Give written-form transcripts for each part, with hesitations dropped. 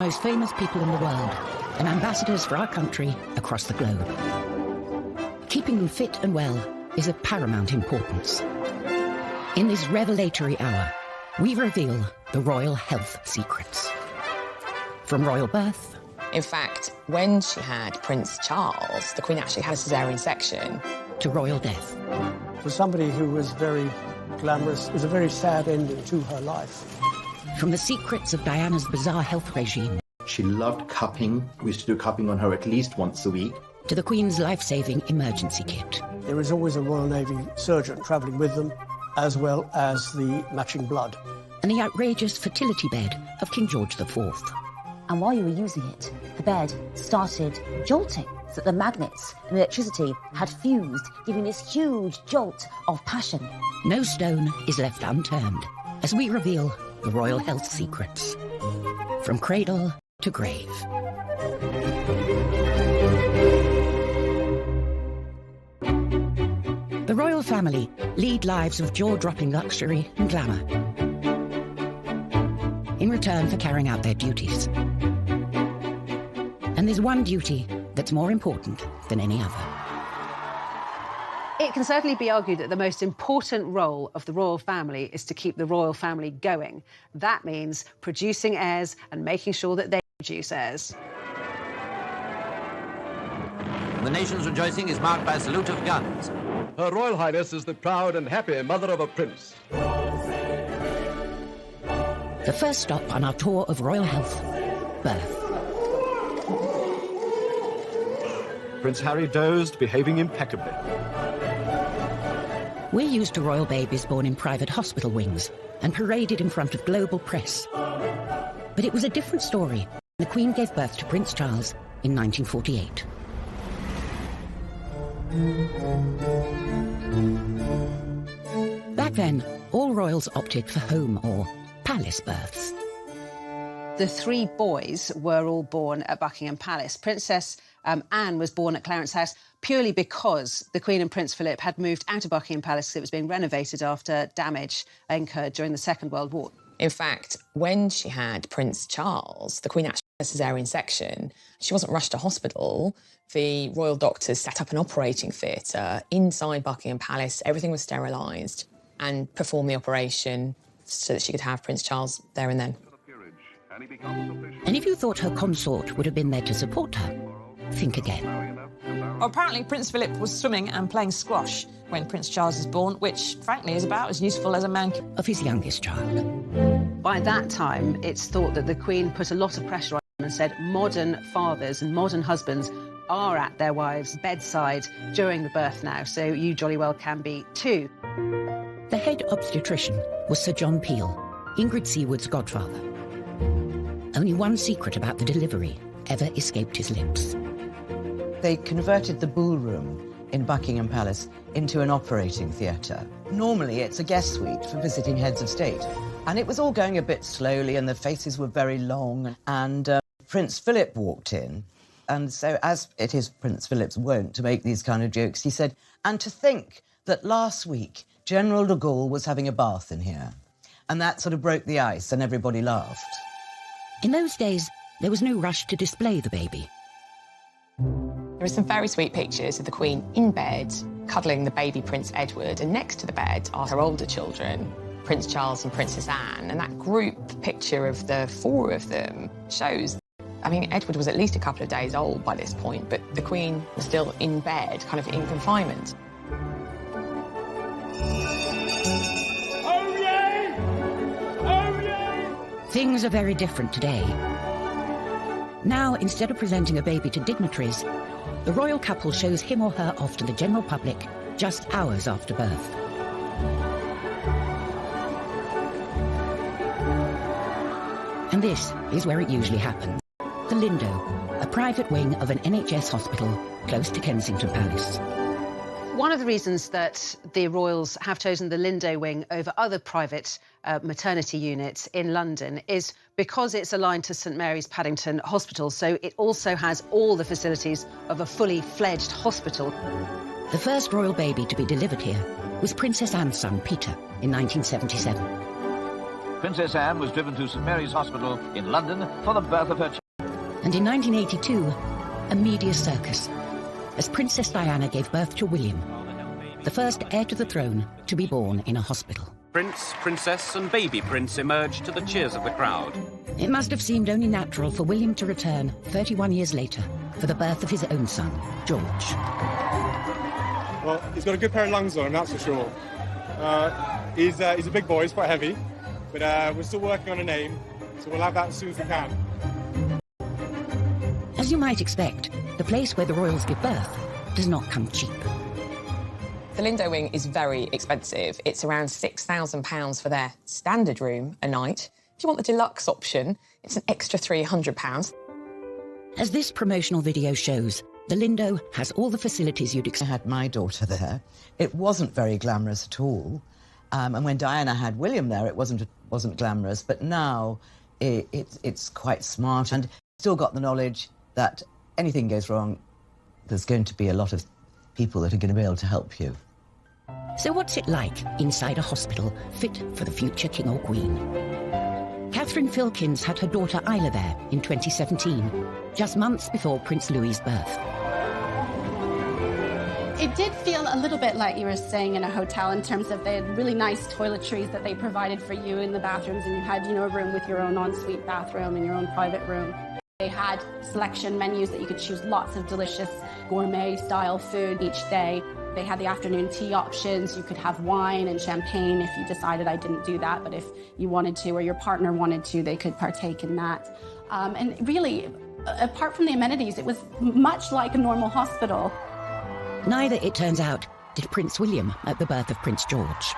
Most famous people in the world and ambassadors for our country across the globe. Keeping them fit and well is of paramount importance. In this revelatory hour, we reveal the royal health secrets. From royal birth... In fact, when she had Prince Charles, the Queen actually had a caesarean section. ...to royal death. For somebody who was very glamorous, it was a very sad ending to her life. From the secrets of Diana's bizarre health regime. She loved cupping. We used to do cupping on her at least once a week. To the Queen's life-saving emergency kit. There is always a Royal Navy surgeon travelling with them, as well as the matching blood. And the outrageous fertility bed of King George IV. And while you were using it, the bed started jolting, so that the magnets and electricity had fused, giving this huge jolt of passion. No stone is left unturned as we reveal the royal health secrets. From cradle to grave. The royal family lead lives of jaw-dropping luxury and glamour in return for carrying out their duties. And there's one duty that's more important than any other. It can certainly be argued that the most important role of the royal family is to keep the royal family going. That means producing heirs and making sure that they produce heirs. The nation's rejoicing is marked by a salute of guns. Her Royal Highness is the proud and happy mother of a prince. The first stop on our tour of royal health, birth. Prince Harry dozed, behaving impeccably. We're used to royal babies born in private hospital wings and paraded in front of global press. But it was a different story. The Queen gave birth to Prince Charles in 1948. Back then, all royals opted for home or palace births. The three boys were all born at Buckingham Palace. Princess Anne was born at Clarence House purely because the Queen and Prince Philip had moved out of Buckingham Palace because it was being renovated after damage incurred during the Second World War. In fact, when she had Prince Charles, the Queen actually had a caesarean section. She wasn't rushed to hospital. The royal doctors set up an operating theatre inside Buckingham Palace. Everything was sterilised and performed the operation so that she could have Prince Charles there and then. And if you thought her consort would have been there to support her, think again. Well, apparently Prince Philip was swimming and playing squash when Prince Charles was born, which, frankly, is about as useful as a man of his youngest child. By that time, it's thought that the Queen put a lot of pressure on him and said modern fathers and modern husbands are at their wives' bedside during the birth now, so you jolly well can be too. The head obstetrician was Sir John Peel, Ingrid Seward's godfather. Only one secret about the delivery ever escaped his lips. They converted the ballroom in Buckingham Palace into an operating theatre. Normally, it's a guest suite for visiting heads of state. And it was all going a bit slowly, and the faces were very long. And Prince Philip walked in. And so, as it is Prince Philip's wont to make these kind of jokes, he said, and to think that last week General de Gaulle was having a bath in here. And that sort of broke the ice, and everybody laughed. In those days, there was no rush to display the baby. There are some very sweet pictures of the Queen in bed, cuddling the baby Prince Edward, and next to the bed are her older children, Prince Charles and Princess Anne, and that group picture of the four of them shows, I mean, Edward was at least a couple of days old by this point, but the Queen was still in bed, kind of in confinement. Oh, yay! Oh, yay! Things are very different today. Now, instead of presenting a baby to dignitaries, the royal couple shows him or her off to the general public just hours after birth. And this is where it usually happens. The Lindo, a private wing of an NHS hospital close to Kensington Palace. One of the reasons that the royals have chosen the Lindo wing over other private maternity units in London is because it's aligned to St Mary's Paddington Hospital, so it also has all the facilities of a fully fledged hospital. The first royal baby to be delivered here was Princess Anne's son, Peter, in 1977. Princess Anne was driven to St Mary's Hospital in London for the birth of her child. And in 1982, a media circus, as Princess Diana gave birth to William, the first heir to the throne to be born in a hospital. Prince, Princess and baby Prince emerged to the cheers of the crowd. It must have seemed only natural for William to return 31 years later for the birth of his own son, George. Well, he's got a good pair of lungs on him, that's for sure. He's a big boy, he's quite heavy, but we're still working on a name, so we'll have that as soon as we can. As you might expect, the place where the royals give birth does not come cheap. The Lindo wing is very expensive. It's around £6,000 for their standard room a night. If you want the deluxe option, it's an extra £300. As this promotional video shows, the Lindo has all the facilities you'd expect. I had my daughter there. It wasn't very glamorous at all. And when Diana had William there, it wasn't glamorous. But now it's quite smart, and still got the knowledge that anything goes wrong, there's going to be a lot of people that are going to be able to help you. So what's it like inside a hospital fit for the future king or queen? Catherine Filkins had her daughter Isla there in 2017, just months before Prince Louis's birth. It did feel a little bit like you were staying in a hotel in terms of they had really nice toiletries that they provided for you in the bathrooms, and you had, you know, a room with your own ensuite bathroom and your own private room. They had selection menus that you could choose lots of delicious gourmet-style food each day. They had the afternoon tea options. You could have wine and champagne if you decided. I didn't do that, but if you wanted to or your partner wanted to, they could partake in that. And really, apart from the amenities, it was much like a normal hospital. Neither, it turns out, did Prince William at the birth of Prince George.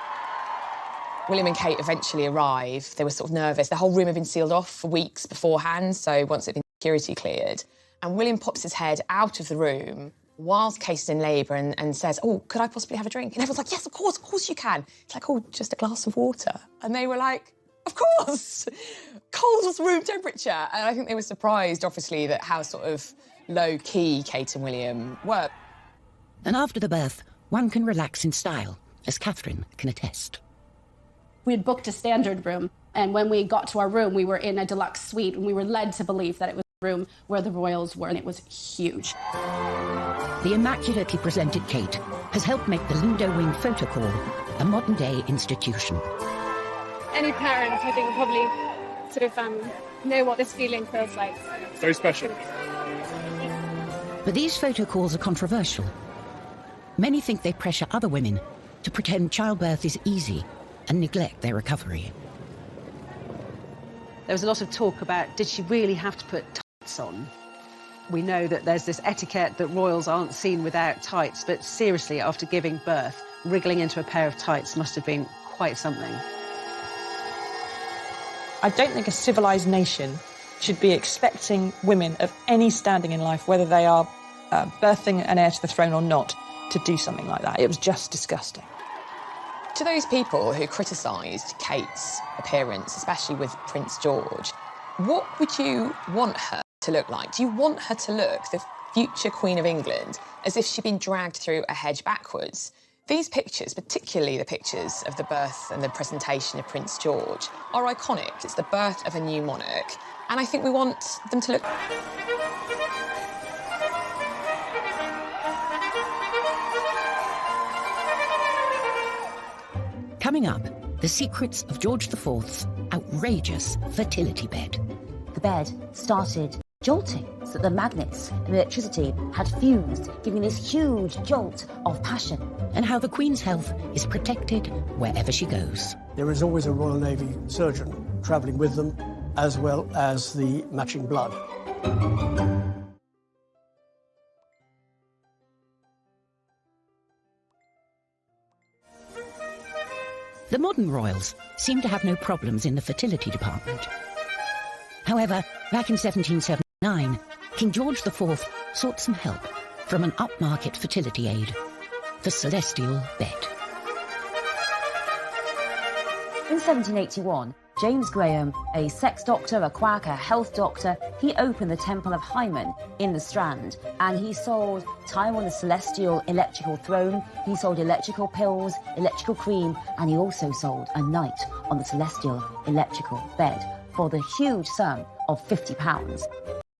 William and Kate eventually arrive. They were sort of nervous. The whole room had been sealed off for weeks beforehand, so once it had been security cleared. And William pops his head out of the room whilst Kate is in labour and says, "Oh, could I possibly have a drink?" And everyone's like, "Yes, of course you can." It's like, "Oh, just a glass of water." And they were like, "Of course!" Cold room temperature. And I think they were surprised, obviously, that how sort of low-key Kate and William were. And after the birth, one can relax in style, as Catherine can attest. We had booked a standard room, and when we got to our room, we were in a deluxe suite, and we were led to believe that it was the room where the royals were, and it was huge. The immaculately presented Kate has helped make the Lindo Wing Photo Call a modern-day institution. Any parent, I think, will probably sort of know what this feeling feels like. It's very special. But these photo calls are controversial. Many think they pressure other women to pretend childbirth is easy and neglect their recovery. There was a lot of talk about, did she really have to put tights on? We know that there's this etiquette that royals aren't seen without tights, but seriously, after giving birth, wriggling into a pair of tights must have been quite something. I don't think a civilised nation should be expecting women of any standing in life, whether they are birthing an heir to the throne or not, to do something like that. It was just disgusting. To those people who criticised Kate's appearance, especially with Prince George, what would you want her to look like? Do you want her to look, the future Queen of England, as if she'd been dragged through a hedge backwards? These pictures, particularly the pictures of the birth and the presentation of Prince George, are iconic. It's the birth of a new monarch, and I think we want them to look... Coming up, the secrets of George IV's outrageous fertility bed. The bed started jolting, so that the magnets and electricity had fused, giving this huge jolt of passion. And how the Queen's health is protected wherever she goes. There is always a Royal Navy surgeon travelling with them, as well as the matching blood. The modern royals seem to have no problems in the fertility department. However, back in 1779, King George IV sought some help from an upmarket fertility aid, the celestial bed. In 1781, James Graham, a sex doctor, a quack, a health doctor, he opened the Temple of Hymen in the Strand, and he sold time on the celestial electrical throne, he sold electrical pills, electrical cream, and he also sold a night on the celestial electrical bed for the huge sum of £50.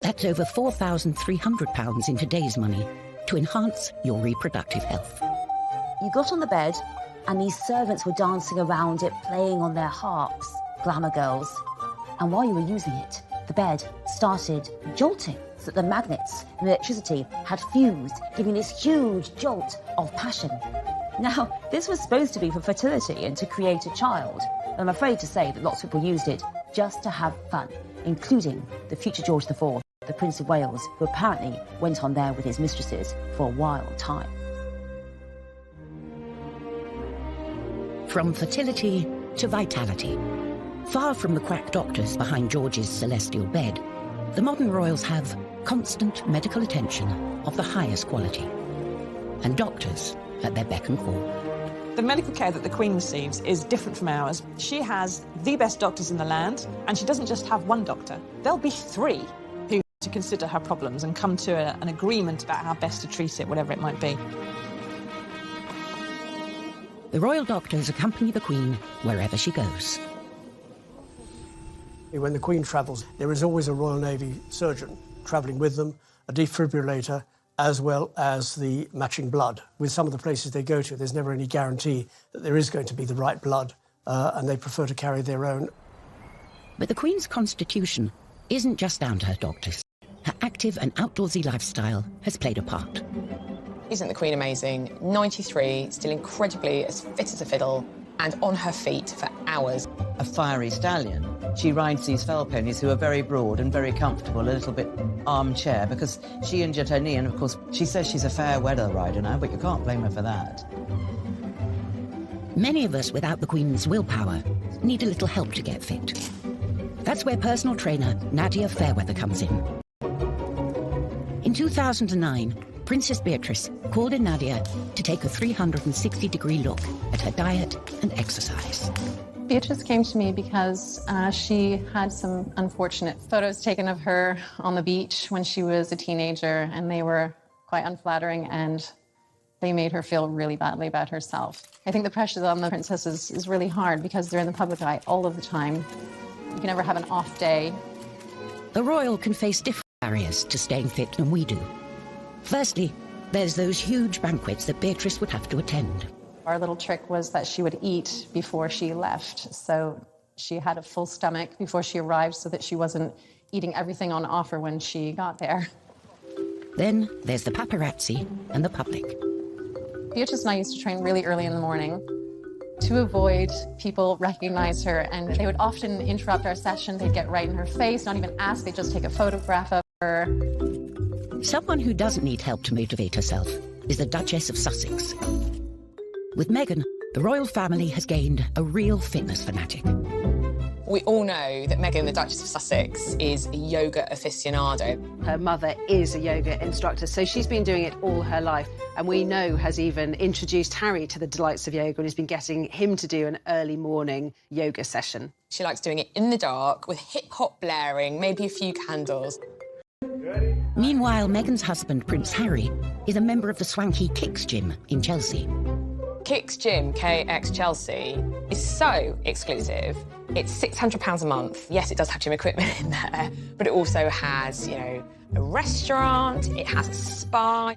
That's over £4,300 in today's money to enhance your reproductive health. You got on the bed, and these servants were dancing around it, playing on their harps, glamour girls. And while you were using it, the bed started jolting, so that the magnets and electricity had fused, giving this huge jolt of passion. Now, this was supposed to be for fertility and to create a child. I'm afraid to say that lots of people used it just to have fun, including the future George IV, the Prince of Wales, who apparently went on there with his mistresses for a wild time. From fertility to vitality. Far from the quack doctors behind George's celestial bed, the modern royals have constant medical attention of the highest quality, and doctors at their beck and call. The medical care that the Queen receives is different from ours. She has the best doctors in the land, and she doesn't just have one doctor. There'll be three who to consider her problems and come to an agreement about how best to treat it, whatever it might be. The royal doctors accompany the Queen wherever she goes. When the Queen travels, there is always a Royal Navy surgeon travelling with them, a defibrillator, as well as the matching blood. With some of the places they go to, there's never any guarantee that there is going to be the right blood, and they prefer to carry their own. But the Queen's constitution isn't just down to her doctors. Her active and outdoorsy lifestyle has played a part. Isn't the Queen amazing? 93, still incredibly as fit as a fiddle, and on her feet for hours. A fiery stallion. She rides these fell ponies who are very broad and very comfortable, a little bit armchair, because she injured her knee, and of course she says she's a fair weather rider now, but you can't blame her for that. Many of us without the Queen's willpower need a little help to get fit. That's where personal trainer Nadia Fairweather comes in. In 2009, Princess Beatrice called in Nadia to take a 360-degree look at her diet and exercise. Beatrice came to me because she had some unfortunate photos taken of her on the beach when she was a teenager, and they were quite unflattering, and they made her feel really badly about herself. I think the pressure on the princesses is really hard because they're in the public eye all of the time. You can never have an off day. The royal can face different barriers to staying fit than we do. Firstly, there's those huge banquets that Beatrice would have to attend. Our little trick was that she would eat before she left, so she had a full stomach before she arrived so that she wasn't eating everything on offer when she got there. Then there's the paparazzi and the public. Beatrice and I used to train really early in the morning to avoid people recognize her, and they would often interrupt our session. They'd get right in her face, not even ask, they'd just take a photograph of her. Someone who doesn't need help to motivate herself is the Duchess of Sussex. With Meghan, the royal family has gained a real fitness fanatic. We all know that Meghan, the Duchess of Sussex, is a yoga aficionado. Her mother is a yoga instructor, so she's been doing it all her life, and we know has even introduced Harry to the delights of yoga and has been getting him to do an early morning yoga session. She likes doing it in the dark, with hip-hop blaring, maybe a few candles. Meanwhile, Meghan's husband, Prince Harry, is a member of the swanky Kicks gym in Chelsea. Kicks Gym, KX Chelsea, is so exclusive. It's £600 a month. Yes, it does have gym equipment in there, but it also has, you know, a restaurant, it has a spa.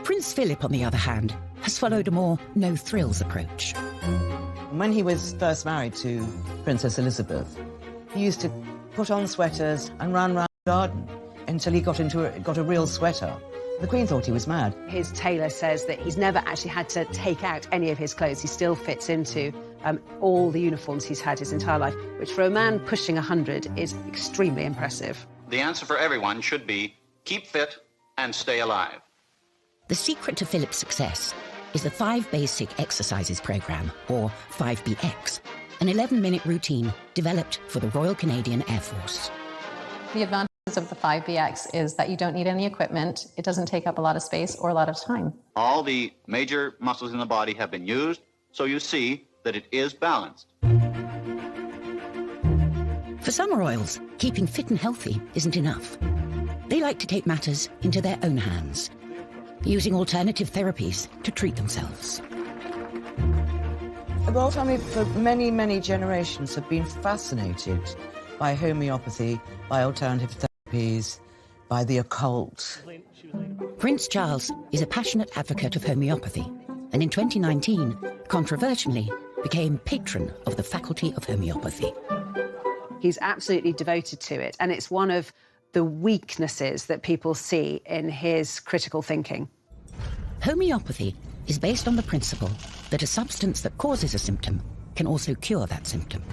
Prince Philip, on the other hand, has followed a more no-thrills approach. When he was first married to Princess Elizabeth, he used to put on sweaters and run round the garden until he got a real sweater. The Queen thought he was mad. His tailor says that he's never actually had to take out any of his clothes. He still fits into all the uniforms he's had his entire life, which for a man pushing 100 is extremely impressive. The answer for everyone should be keep fit and stay alive. The secret to Philip's success is the 5 Basic Exercises Programme, or 5BX, an 11-minute routine developed for the Royal Canadian Air Force. The advantage of the 5BX is that you don't need any equipment. It doesn't take up a lot of space or a lot of time. All the major muscles in the body have been used, so you see that it is balanced. For some royals, keeping fit and healthy isn't enough. They like to take matters into their own hands, using alternative therapies to treat themselves. The royal family for many, many generations have been fascinated by homeopathy, by alternative therapies, by the occult. Prince Charles is a passionate advocate of homeopathy, and in 2019, controversially, became patron of the Faculty of Homeopathy. He's absolutely devoted to it, and it's one of the weaknesses that people see in his critical thinking. Homeopathy is based on the principle that a substance that causes a symptom can also cure that symptom.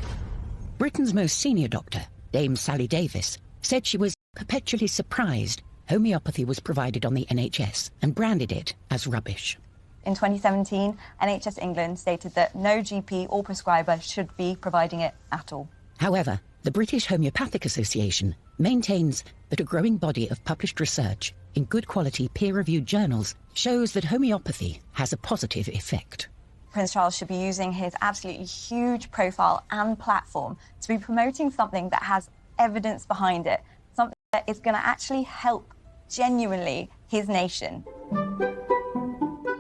Britain's most senior doctor, Dame Sally Davis, said she was perpetually surprised homeopathy was provided on the NHS and branded it as rubbish. In 2017, NHS England stated that no GP or prescriber should be providing it at all. However, the British Homeopathic Association maintains that a growing body of published research in good quality peer-reviewed journals shows that homeopathy has a positive effect. Prince Charles should be using his absolutely huge profile and platform to be promoting something that has evidence behind it, something that is going to actually help genuinely his nation.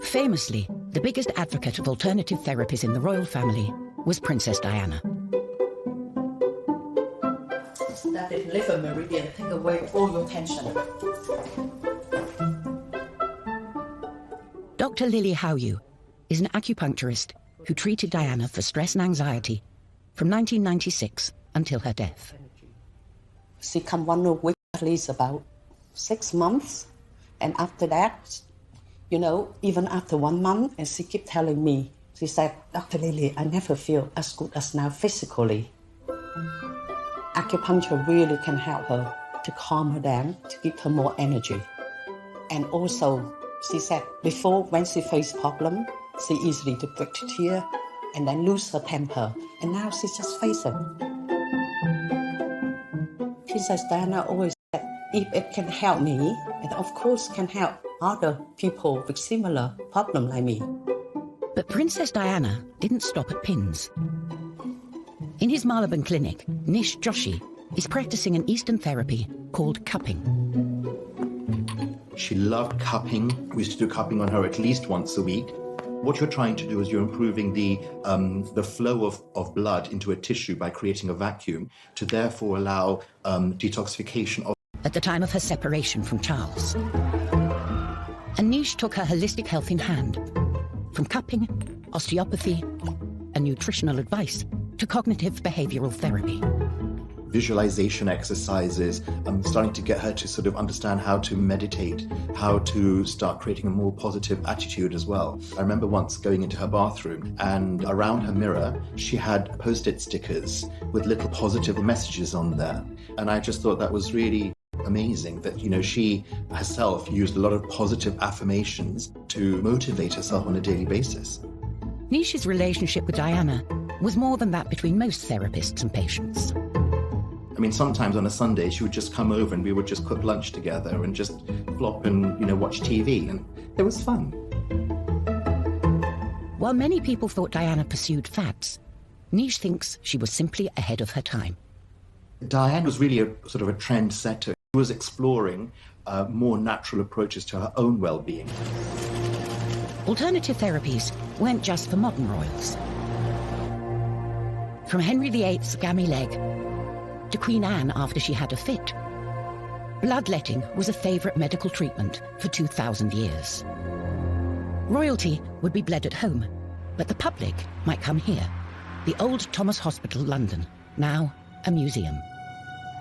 Famously, the biggest advocate of alternative therapies in the royal family was Princess Diana. That is liver meridian, take away all your tension. Dr. Lily Howyu is an acupuncturist who treated Diana for stress and anxiety from 1996 until her death. She come 1 week, at least about 6 months, and after that, you know, even after 1 month, and she kept telling me, she said, Dr. Lily, I never feel as good as now physically. Acupuncture really can help her to calm her down, to give her more energy. And also, she said, before when she faced problem, she easily to break to tear and then lose her temper. And now she just face it. Princess Diana always said, if it can help me, it of course can help other people with similar problem like me. But Princess Diana didn't stop at pins. In his Marylebone clinic, Nish Joshi is practicing an Eastern therapy called cupping. She loved cupping. We used to do cupping on her at least once a week. What you're trying to do is you're improving the flow of blood into a tissue by creating a vacuum to therefore allow detoxification of... At the time of her separation from Charles. And Nish took her holistic health in hand, from cupping, osteopathy, and nutritional advice to cognitive behavioral therapy. Visualization exercises, starting to get her to sort of understand how to meditate, how to start creating a more positive attitude as well. I remember once going into her bathroom and around her mirror, she had post-it stickers with little positive messages on there. And I just thought that was really amazing that, you know, she herself used a lot of positive affirmations to motivate herself on a daily basis. Nish's relationship with Diana was more than that between most therapists and patients. I mean, sometimes on a Sunday, she would just come over and we would just cook lunch together and just flop and, you know, watch TV, and it was fun. While many people thought Diana pursued fads, Nish thinks she was simply ahead of her time. Diana was really a sort of a trendsetter. She was exploring more natural approaches to her own well-being. Alternative therapies weren't just for modern royals. From Henry VIII's gammy leg to Queen Anne after she had a fit, bloodletting was a favourite medical treatment for 2,000 years. Royalty would be bled at home, but the public might come here, the Old Thomas Hospital, London, now a museum.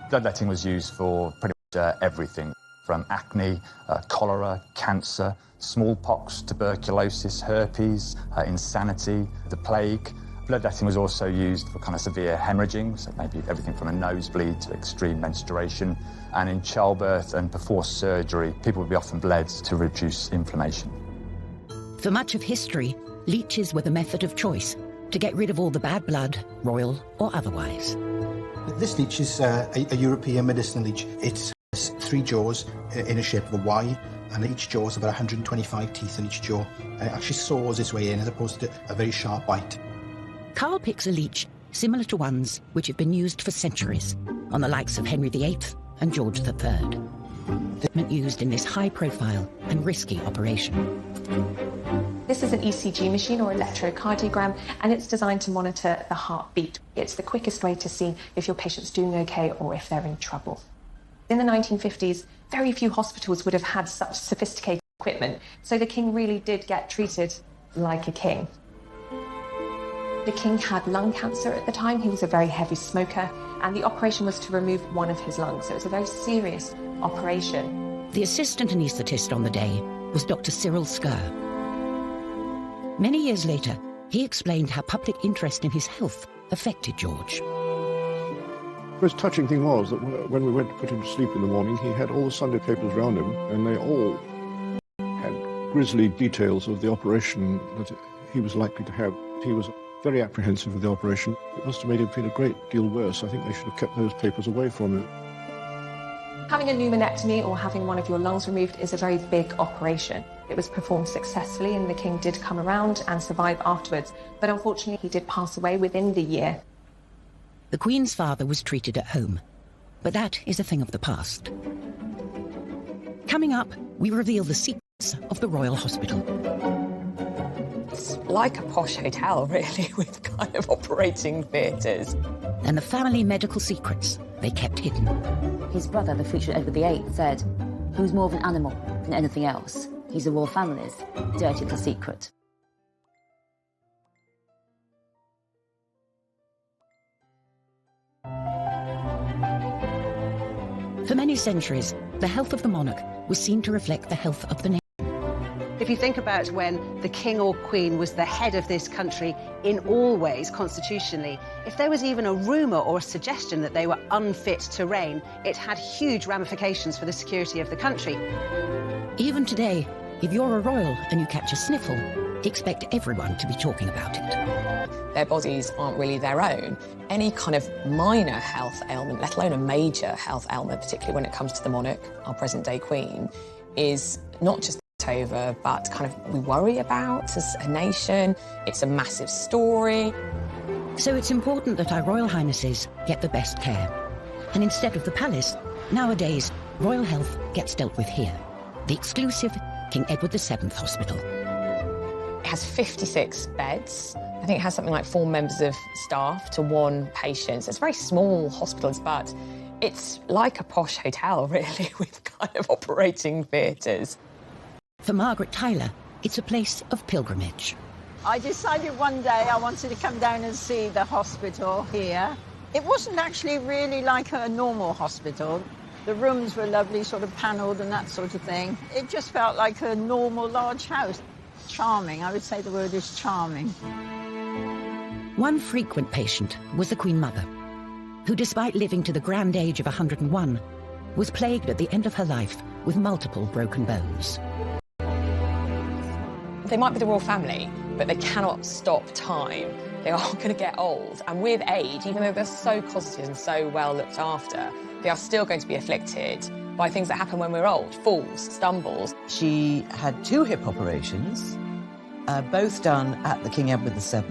Bloodletting was used for pretty much everything, from acne, cholera, cancer, smallpox, tuberculosis, herpes, insanity, the plague. Bloodletting was also used for kind of severe hemorrhaging, so maybe everything from a nosebleed to extreme menstruation. And in childbirth and before surgery, people would be often bled to reduce inflammation. For much of history, leeches were the method of choice to get rid of all the bad blood, royal or otherwise. This leech is a European medicinal leech. It has 3 jaws in a shape of a Y, and each jaw has about 125 teeth in each jaw. And it actually saws its way in as opposed to a very sharp bite. Carl picks a leech similar to ones which have been used for centuries on the likes of Henry VIII and George III. The equipment used in this high-profile and risky operation. This is an ECG machine or electrocardiogram, and it's designed to monitor the heartbeat. It's the quickest way to see if your patient's doing okay or if they're in trouble. In the 1950s, very few hospitals would have had such sophisticated equipment, so the king really did get treated like a king. The king had lung cancer at the time. He was a very heavy smoker, and the operation was to remove one of his lungs, so it was a very serious operation. The assistant anaesthetist on the day was Dr. Cyril Skur. Many years later, he explained how public interest in his health affected George. The most touching thing was that when we went to put him to sleep in the morning, he had all the Sunday papers around him, and they all had grisly details of the operation that he was likely to have. He was very apprehensive of the operation. It must have made him feel a great deal worse. I think they should have kept those papers away from him. Having a pneumonectomy or having one of your lungs removed is a very big operation. It was performed successfully, and the king did come around and survive afterwards, but unfortunately he did pass away within the year. The Queen's father was treated at home, but that is a thing of the past. Coming up, we reveal the secrets of the Royal Hospital. It's like a posh hotel, really, with kind of operating theatres. And the family medical secrets they kept hidden. His brother, the future Edward VIII, said he was more of an animal than anything else. He's a royal family's dirty little secret. For many centuries, the health of the monarch was seen to reflect the health of the nation. If you think about when the king or queen was the head of this country in all ways, constitutionally, if there was even a rumour or a suggestion that they were unfit to reign, it had huge ramifications for the security of the country. Even today, if you're a royal and you catch a sniffle, expect everyone to be talking about it. Their bodies aren't really their own. Any kind of minor health ailment, let alone a major health ailment, particularly when it comes to the monarch, our present-day queen, is not just over, but kind of we worry about as a nation. It's a massive story. So it's important that our Royal Highnesses get the best care. And instead of the palace, nowadays, royal health gets dealt with here. The exclusive King Edward VII Hospital. It has 56 beds. I think it has something like 4 members of staff to 1 patient. So it's very small hospitals, but it's like a posh hotel, really, with kind of operating theatres. For Margaret Tyler, it's a place of pilgrimage. I decided one day I wanted to come down and see the hospital here. It wasn't actually really like a normal hospital. The rooms were lovely, sort of panelled and that sort of thing. It just felt like a normal large house. Charming, I would say the word is charming. One frequent patient was the Queen Mother, who, despite living to the grand age of 101, was plagued at the end of her life with multiple broken bones. They might be the royal family, but they cannot stop time. They are going to get old, and with age, even though they're so cosseted and so well looked after, they are still going to be afflicted by things that happen when we're old, falls, stumbles. She had 2 hip operations, both done at the King Edward VII,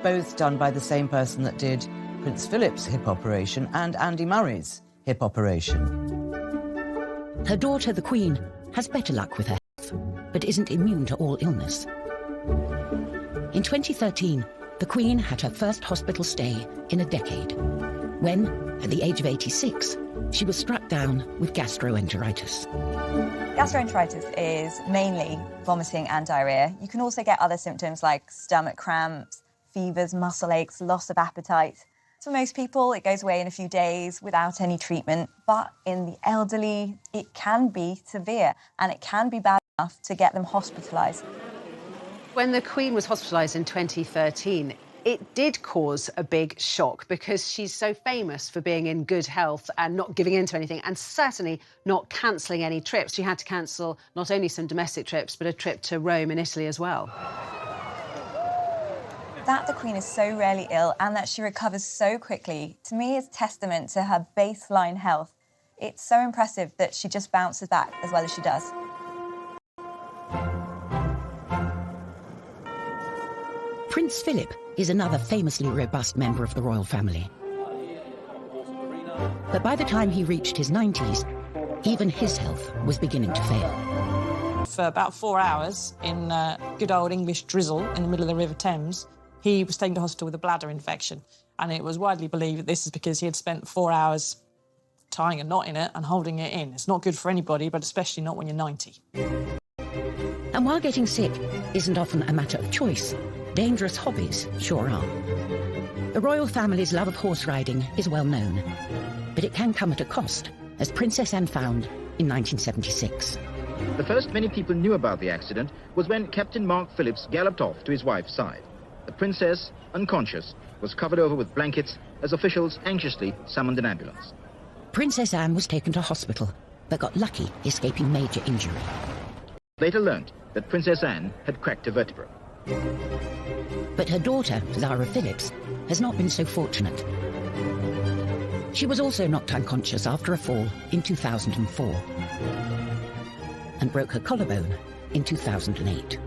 both done by the same person that did Prince Philip's hip operation and Andy Murray's hip operation. Her daughter, the Queen, has better luck with her health, but isn't immune to all illness. In 2013, the Queen had her first hospital stay in a decade, when, at the age of 86, she was struck down with gastroenteritis. Gastroenteritis is mainly vomiting and diarrhea. You can also get other symptoms like stomach cramps, fevers, muscle aches, loss of appetite. For most people, it goes away in a few days without any treatment, but in the elderly, it can be severe and it can be bad enough to get them hospitalised. When the Queen was hospitalised in 2013, it did cause a big shock because she's so famous for being in good health and not giving in to anything, and certainly not cancelling any trips. She had to cancel not only some domestic trips, but a trip to Rome and Italy as well. That the Queen is so rarely ill and that she recovers so quickly, to me, is testament to her baseline health. It's so impressive that she just bounces back as well as she does. Prince Prince Philip is another famously robust member of the royal family. But by the time he reached his 90s, even his health was beginning to fail. For about 4 hours in good old English drizzle in the middle of the River Thames, he was taken to hospital with a bladder infection. And it was widely believed that this is because he had spent 4 hours tying a knot in it and holding it in. It's not good for anybody, but especially not when you're 90. And while getting sick isn't often a matter of choice, dangerous hobbies sure are. The royal family's love of horse riding is well known, but it can come at a cost, as Princess Anne found in 1976. The first many people knew about the accident was when Captain Mark Phillips galloped off to his wife's side. The princess, unconscious, was covered over with blankets as officials anxiously summoned an ambulance. Princess Anne was taken to hospital, but got lucky escaping major injury. Later learned that Princess Anne had cracked a vertebra. But her daughter, Zara Phillips, has not been so fortunate. She was also knocked unconscious after a fall in 2004 and broke her collarbone in 2008.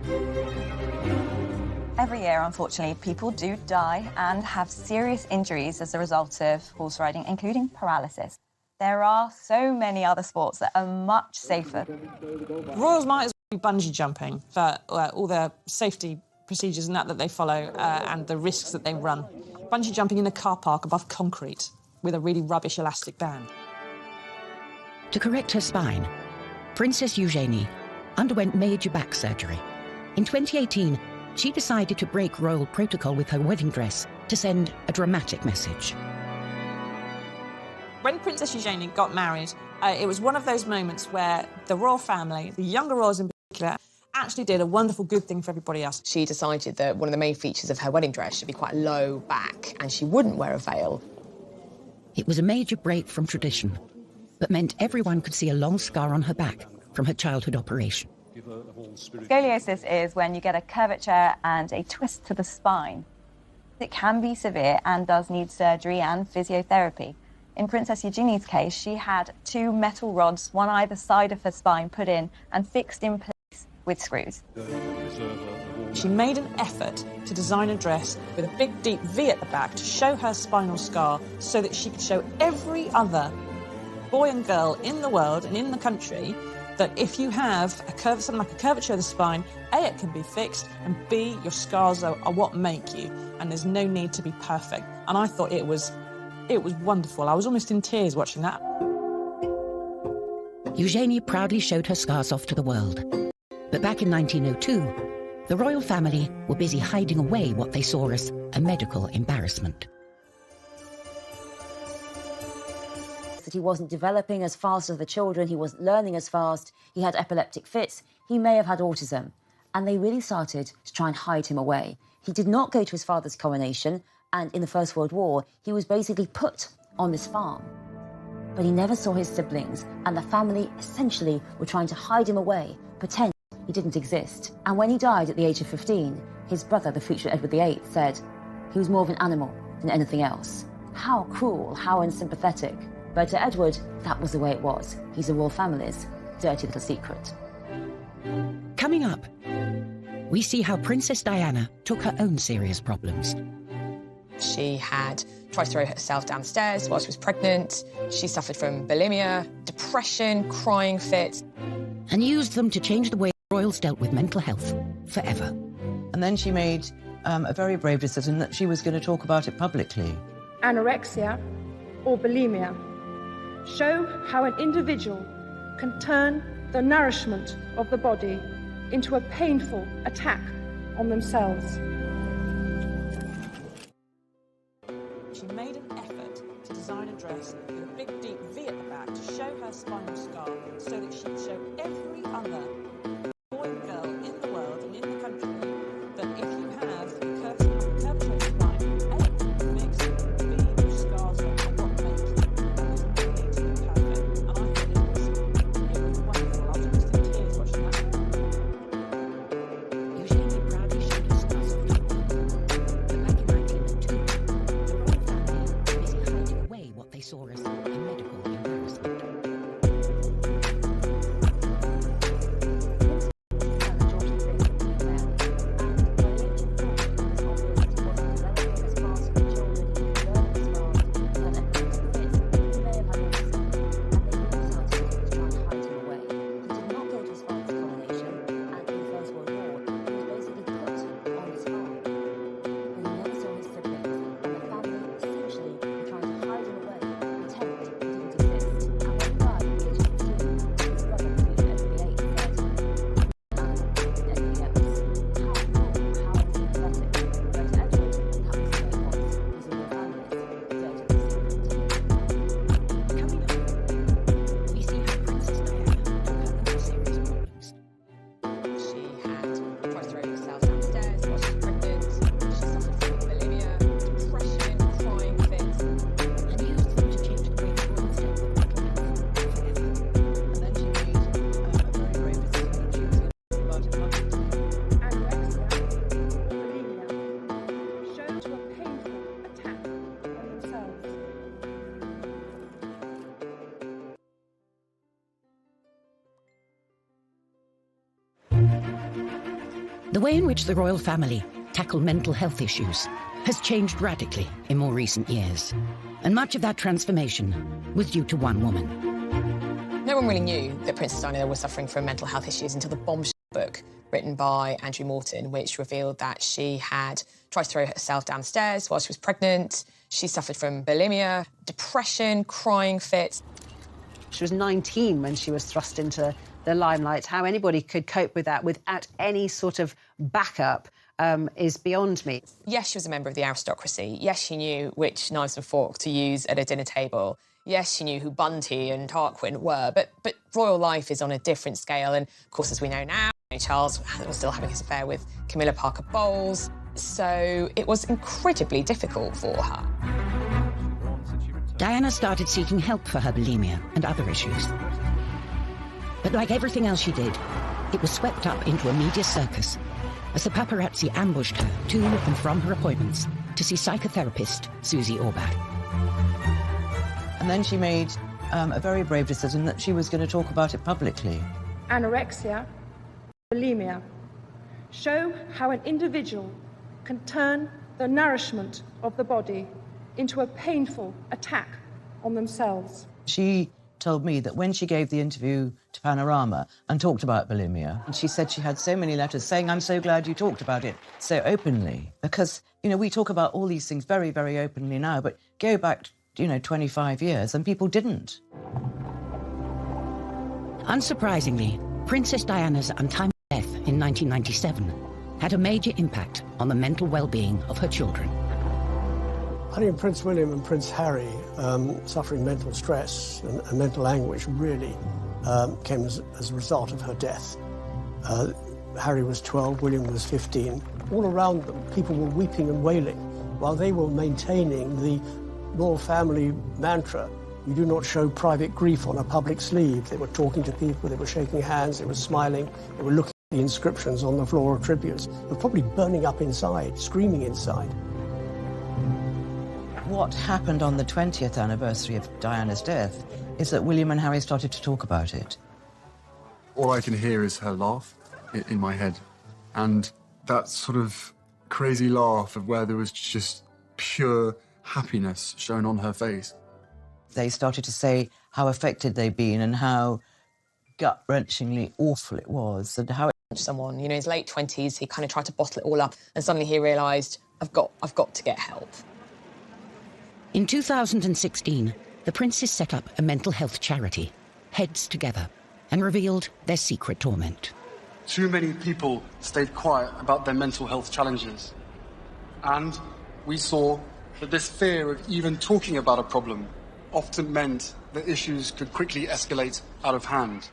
Every year, unfortunately, people do die and have serious injuries as a result of horse riding, including paralysis. There are so many other sports that are much safer. Royals might as well be bungee jumping for all the safety procedures and that they follow and the risks that they run. Bungee jumping in a car park above concrete with a really rubbish elastic band. To correct her spine, Princess Eugenie underwent major back surgery. In 2018, she decided to break royal protocol with her wedding dress to send a dramatic message. When Princess Eugenie got married, it was one of those moments where the royal family, the younger royals in particular, actually did a wonderful good thing for everybody else. She decided that one of the main features of her wedding dress should be quite low back and she wouldn't wear a veil. It was a major break from tradition, but meant everyone could see a long scar on her back from her childhood operation. Scoliosis is when you get a curvature and a twist to the spine. It can be severe and does need surgery and physiotherapy. In Princess Eugenie's case, she had 2 metal rods, one either side of her spine, put in and fixed in place with screws. She made an effort to design a dress with a big, deep V at the back to show her spinal scar so that she could show every other boy and girl in the world and in the country that if you have something like a curvature of the spine, A, it can be fixed, and B, your scars are what make you, and there's no need to be perfect. And I thought it was wonderful. I was almost in tears watching that. Eugenie proudly showed her scars off to the world. But back in 1902, the royal family were busy hiding away what they saw as a medical embarrassment. That he wasn't developing as fast as the children, he wasn't learning as fast, he had epileptic fits, he may have had autism. And they really started to try and hide him away. He did not go to his father's coronation, and in the First World War, he was basically put on this farm. But he never saw his siblings, and the family essentially were trying to hide him away, pretend he didn't exist. And when he died at the age of 15, his brother, the future Edward VIII, said he was more of an animal than anything else. How cruel, how unsympathetic. But to Edward, that was the way it was. He's the royal family's dirty little secret. Coming up, we see how Princess Diana took her own serious problems. She had tried to throw herself down the stairs while she was pregnant. She suffered from bulimia, depression, crying fits. And used them to change the way royals dealt with mental health forever. And then she made a very brave decision that she was going to talk about it publicly. Anorexia or bulimia show how an individual can turn the nourishment of the body into a painful attack on themselves. She made an effort to design a dress with a big, deep V at the back to show her spinal scar so that she could show every other boy and girl in the world and in the country that if you have a curvature of the spine, A, it can be fixed, B, your scars are what make you. There's no need to be perfect. And I thought it was wonderful. I was almost in tears watching that. Eugenie proudly showed her scars off to the world. But back in 1902, the royal family were busy hiding away what they saw as a medical embarrassment. The way in which the royal family tackle mental health issues has changed radically in more recent years. And much of that transformation was due to one woman. No one really knew that Princess Diana was suffering from mental health issues until the bombshell book written by Andrew Morton, which revealed that she had tried to throw herself down the stairs while she was pregnant. She suffered from bulimia, depression, crying fits. She was 19 when she was thrust into the limelight. How anybody could cope with that without any sort of backup is beyond me. Yes, she was a member of the aristocracy. Yes, she knew which knives and forks to use at a dinner table. Yes, she knew who Bunty and Tarquin were, but royal life is on a different scale. And, of course, as we know now, Charles was still having his affair with Camilla Parker Bowles, so it was incredibly difficult for her. Diana started seeking help for her bulimia and other issues. But like everything else she did, it was swept up into a media circus as the paparazzi ambushed her to and from her appointments to see psychotherapist Susie Orbach. And then she made a very brave decision that she was going to talk about it publicly. Anorexia, bulimia show how an individual can turn the nourishment of the body into a painful attack on themselves. She told me that when she gave the interview to Panorama and talked about bulimia, she said she had so many letters saying, "I'm so glad you talked about it so openly." Because, you know, we talk about all these things very, very openly now, but go back, 25 years and people didn't. Unsurprisingly, Princess Diana's untimely death in 1997 had a major impact on the mental well-being of her children. I think Prince William and Prince Harry suffering mental stress and mental anguish really came as a result of her death. Harry was 12, William was 15. All around them, people were weeping and wailing while they were maintaining the royal family mantra, "You do not show private grief on a public sleeve." They were talking to people, they were shaking hands, they were smiling, they were looking at the inscriptions on the floor of tributes. They were probably burning up inside, screaming inside. What happened on the 20th anniversary of Diana's death is that William and Harry started to talk about it. All I can hear is her laugh in my head. And that sort of crazy laugh of where there was just pure happiness shown on her face. They started to say how affected they'd been and how gut-wrenchingly awful it was and how someone, in his late 20s, he kind of tried to bottle it all up and suddenly he realised, I've got to get help. In 2016, the princes set up a mental health charity, Heads Together, and revealed their secret torment. Too many people stayed quiet about their mental health challenges. And we saw that this fear of even talking about a problem often meant that issues could quickly escalate out of hand.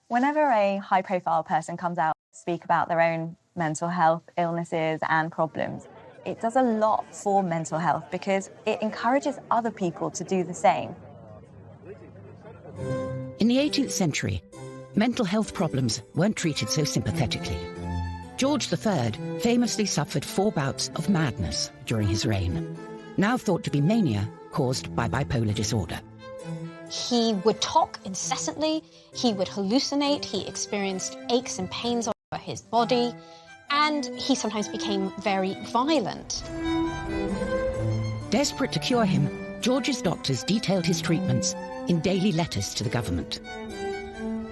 Whenever a high-profile person comes out to speak about their own mental health illnesses and problems, it does a lot for mental health because it encourages other people to do the same. In the 18th century, mental health problems weren't treated so sympathetically. George III famously suffered 4 bouts of madness during his reign, now thought to be mania caused by bipolar disorder. He would talk incessantly, he would hallucinate, he experienced aches and pains all over his body, and he sometimes became very violent. Desperate to cure him, George's doctors detailed his treatments in daily letters to the government.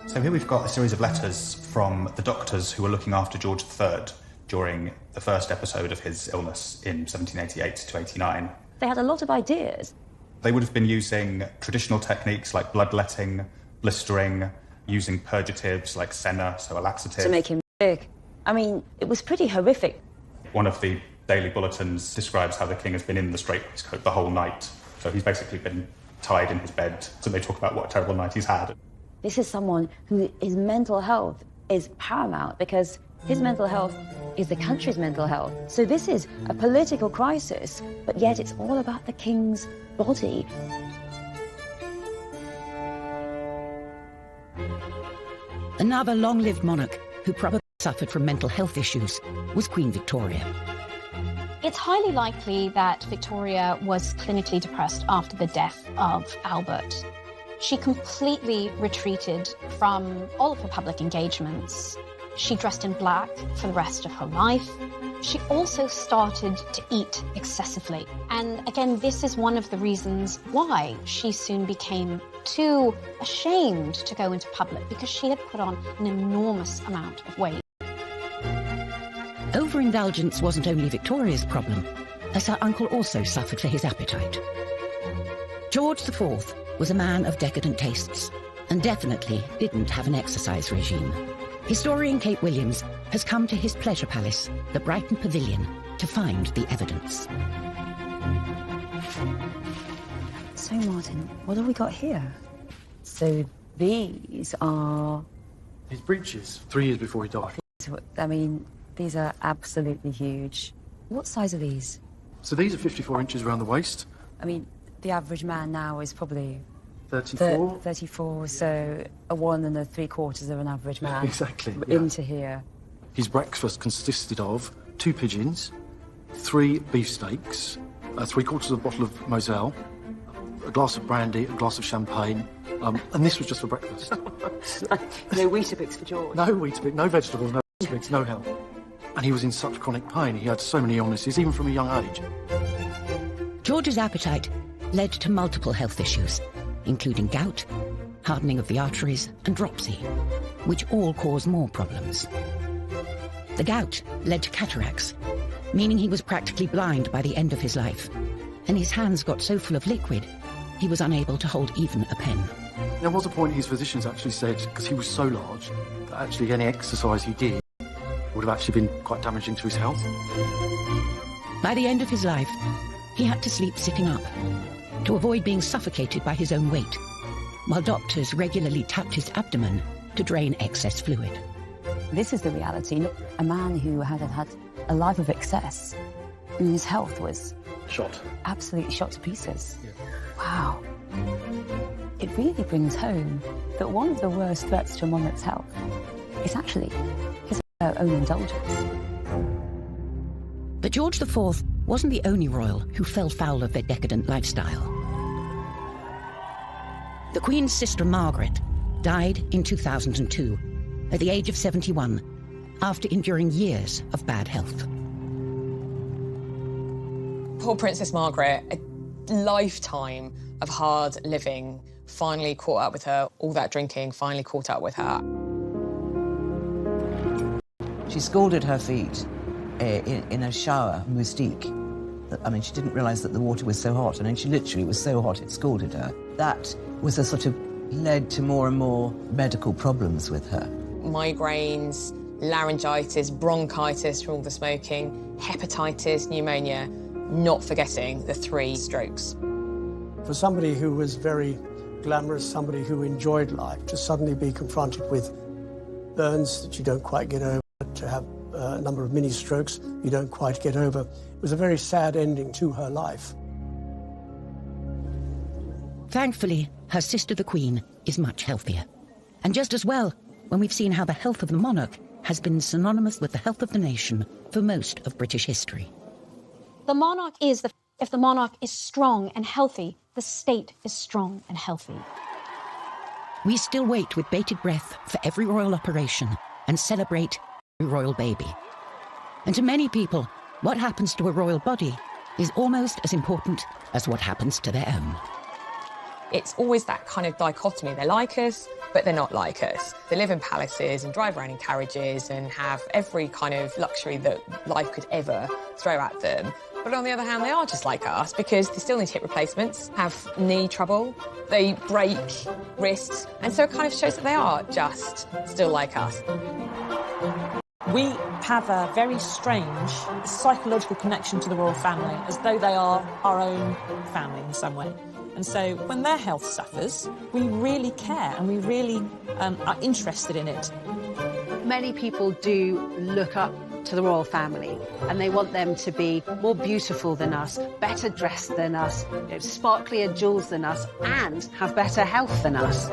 So here we've got a series of letters from the doctors who were looking after George III during the first episode of his illness in 1788 to 89. They had a lot of ideas. They would have been using traditional techniques like bloodletting, blistering, using purgatives like senna, so a laxative. To make him sick. I mean, it was pretty horrific. One of the daily bulletins describes how the king has been in the straitwaistcoat the whole night. So he's basically been tied in his bed, and they talk about what a terrible night he's had. This is someone who his mental health is paramount because his mental health is the country's mental health. So this is a political crisis, but yet it's all about the king's body. Another long-lived monarch who probably suffered from mental health issues was Queen Victoria. It's highly likely that Victoria was clinically depressed after the death of Albert. She completely retreated from all of her public engagements. She dressed in black for the rest of her life. She also started to eat excessively. And again, this is one of the reasons why she soon became too ashamed to go into public, because she had put on an enormous amount of weight. Overindulgence wasn't only Victoria's problem, as her uncle also suffered for his appetite. George IV was a man of decadent tastes, and definitely didn't have an exercise regime. Historian Kate Williams has come to his pleasure palace, the Brighton Pavilion, to find the evidence. So, Martin, what have we got here? So these are... His breeches, 3 years before he died. I mean, these are absolutely huge. What size are these? So these are 54 inches around the waist. I mean, the average man now is probably... 34. 34, so a 1 3/4 of an average man. Exactly. Into here. His breakfast consisted of 2 pigeons, 3 beefsteaks, 3/4 of a bottle of Moselle, a glass of brandy, a glass of champagne, and this was just for breakfast. No Weetabix for George. No Weetabix, no vegetables, no Weetabix, no help. And he was in such chronic pain. He had so many illnesses, even from a young age. George's appetite led to multiple health issues, including gout, hardening of the arteries, and dropsy, which all cause more problems. The gout led to cataracts, meaning he was practically blind by the end of his life, and his hands got so full of liquid, he was unable to hold even a pen. There was a point his physicians actually said, because he was so large, that actually any exercise he did would have actually been quite damaging to his health. By the end of his life, he had to sleep sitting up to avoid being suffocated by his own weight, while doctors regularly tapped his abdomen to drain excess fluid. This is the reality. A man who had had a life of excess, and his health was... Shot. Absolutely shot to pieces. Yeah. Wow. It really brings home that one of the worst threats to a monarch's health is actually his own indulgence. But George IV wasn't the only royal who fell foul of their decadent lifestyle. The Queen's sister Margaret died in 2002 at the age of 71 after enduring years of bad health. Poor Princess Margaret, a lifetime of hard living finally caught up with her. All that drinking finally caught up with her. She scalded her feet in a shower, moustique. I mean, she didn't realise that the water was so hot, and then she literally was so hot it scalded her. That was a sort of led to more and more medical problems with her. Migraines, laryngitis, bronchitis from all the smoking, hepatitis, pneumonia, not forgetting the 3 strokes. For somebody who was very glamorous, somebody who enjoyed life, to suddenly be confronted with burns that you don't quite get over, to have a number of mini strokes you don't quite get over, it was a very sad ending to her life. Thankfully, her sister the Queen is much healthier. And just as well, when we've seen how the health of the monarch has been synonymous with the health of the nation for most of British history. The monarch is if the monarch is strong and healthy, the state is strong and healthy. We still wait with bated breath for every royal operation and celebrate every royal baby. And to many people, what happens to a royal body is almost as important as what happens to their own. It's always that kind of dichotomy. They're like us, but they're not like us. They live in palaces and drive around in carriages and have every kind of luxury that life could ever throw at them. But on the other hand, they are just like us because they still need hip replacements, have knee trouble, they break wrists, and so it kind of shows that they are just still like us. We have a very strange psychological connection to the royal family, as though they are our own family in some way. And so when their health suffers, we really care and we really are interested in it. Many people do look up to the royal family and they want them to be more beautiful than us, better dressed than us, sparklier jewels than us, and have better health than us.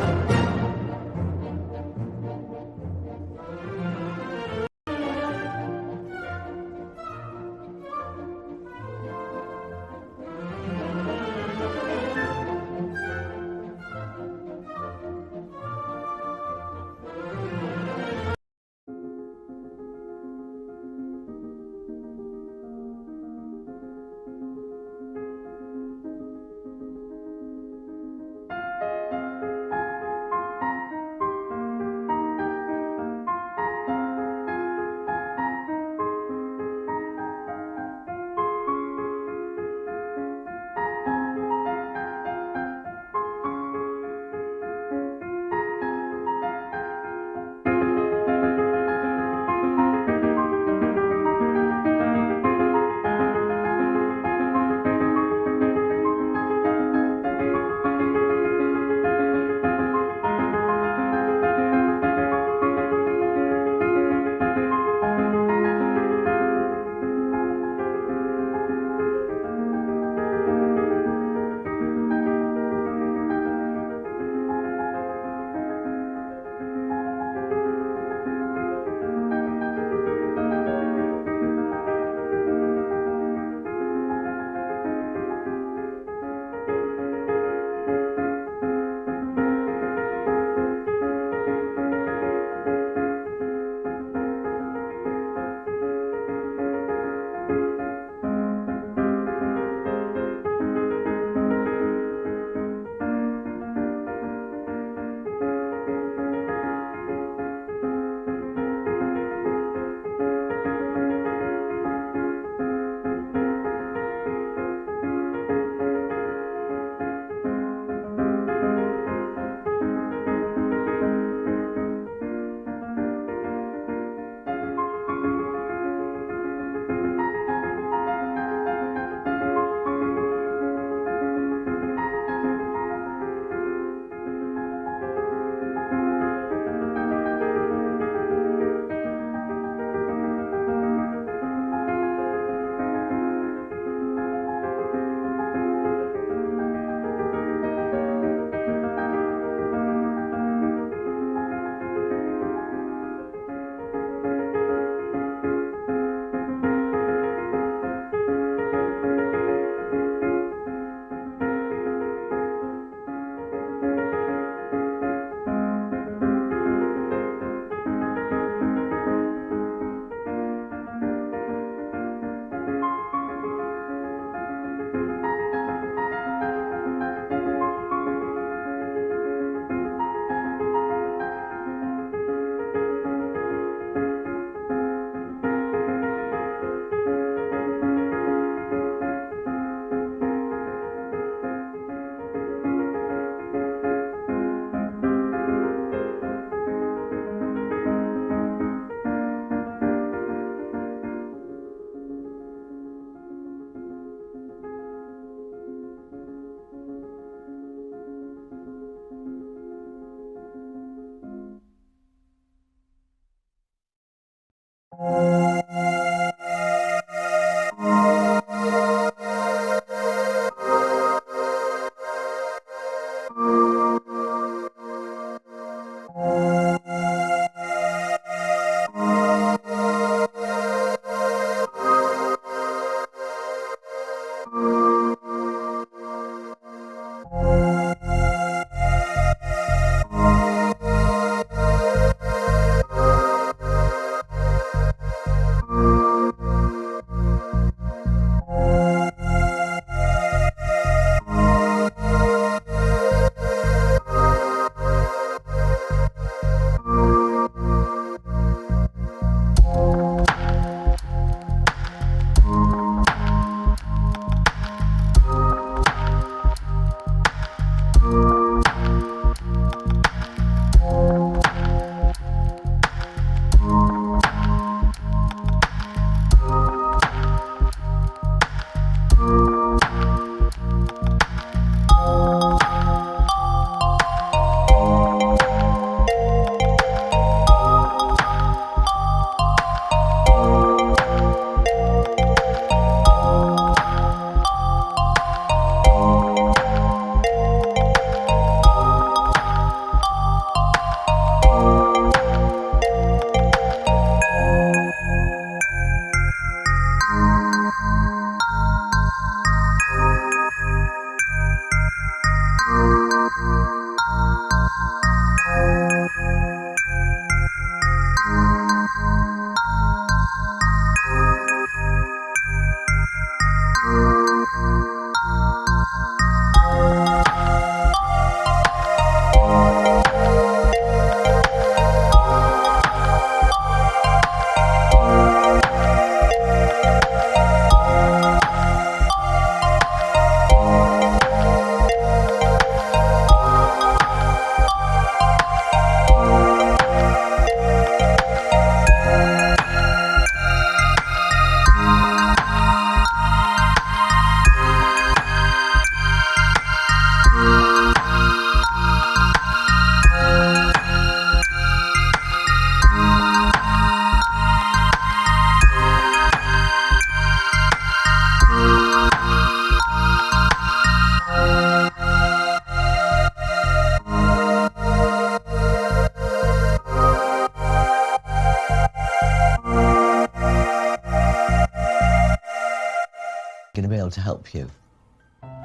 able to help you.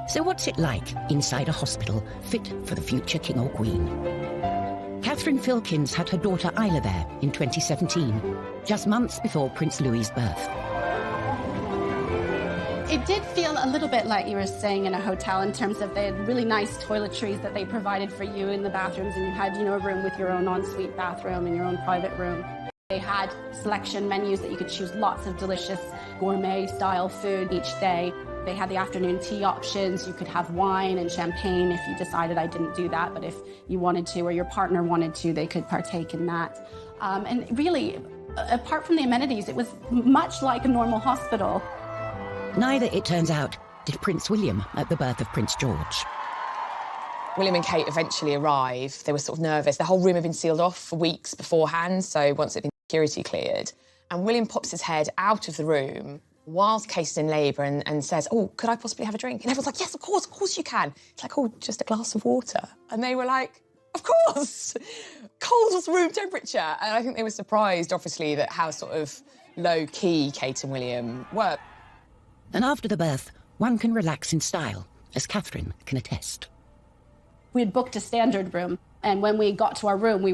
So what's it like inside a hospital fit for the future king or queen? Catherine Filkins had her daughter Isla there in 2017, just months before Prince Louis's birth. It did feel a little bit like you were staying in a hotel in terms of they had really nice toiletries that they provided for you in the bathrooms, and you had, a room with your own ensuite bathroom and your own private room. They had selection menus that you could choose lots of delicious gourmet-style food each day. They had the afternoon tea options. You could have wine and champagne if you decided. I didn't do that, but if you wanted to or your partner wanted to, they could partake in that. And really, apart from the amenities, it was much like a normal hospital. Neither, it turns out, did Prince William at the birth of Prince George. William and Kate eventually arrive. They were sort of nervous. The whole room had been sealed off for weeks beforehand, so once it had been security cleared. And William pops his head out of the room whilst Kate is in labour and says, "Oh, could I possibly have a drink?" And everyone's like, "Yes, of course you can." It's like, "Oh, just a glass of water." And they were like, "Of course!" Cold was room temperature. And I think they were surprised, obviously, that how sort of low-key Kate and William were. And after the birth, one can relax in style, as Catherine can attest. We had booked a standard room, and when we got to our room, we